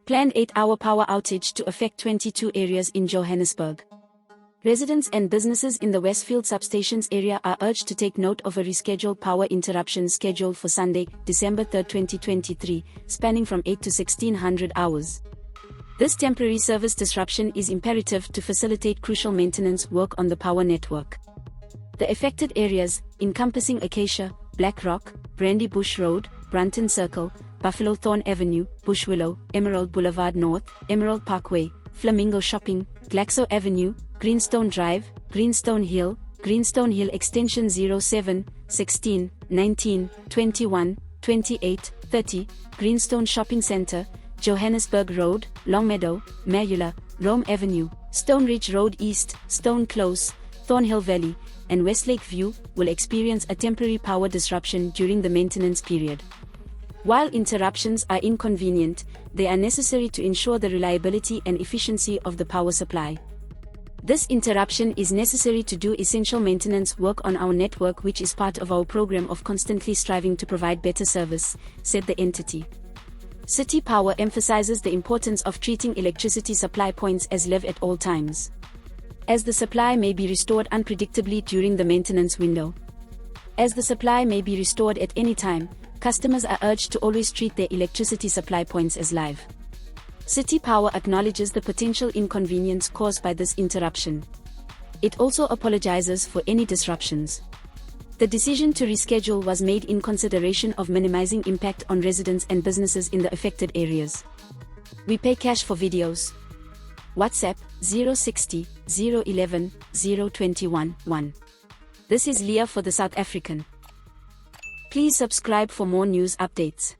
Planned 8-hour power outage to affect 22 areas in Johannesburg. Residents and businesses in the Westfield Substations area are urged to take note of a rescheduled power interruption scheduled for Sunday, December 3, 2023, spanning from 8 to 1600 hours. This temporary service disruption is imperative to facilitate crucial maintenance work on the power network. The affected areas, encompassing Acacia, Black Rock, Brandy Bush Road, Brunton Circle, Buffalo Thorn Avenue, Bushwillow, Emerald Boulevard North, Emerald Parkway, Flamingo Shopping, Glaxo Avenue, Greenstone Drive, Greenstone Hill Extension 07, 16, 19, 21, 28, 30, Greenstone Shopping Center, Johannesburg Road, Longmeadow, Mayula, Rome Avenue, Stone Ridge Road East, Stone Close, Thornhill Valley, and Westlake View will experience a temporary power disruption during the maintenance period. While interruptions are inconvenient, they are necessary to ensure the reliability and efficiency of the power supply. This interruption is necessary to do essential maintenance work on our network, which is part of our program of constantly striving to provide better service, said the entity. City Power emphasizes the importance of treating electricity supply points as live at all times, as the supply may be restored unpredictably during the maintenance window. As the supply may be restored at any time, customers are urged to always treat their electricity supply points as live. City Power acknowledges the potential inconvenience caused by this interruption. It also apologizes for any disruptions. The decision to reschedule was made in consideration of minimizing impact on residents and businesses in the affected areas. We pay cash for videos. WhatsApp 060 011 021 1. This is Leah for the South African. Please subscribe for more news updates.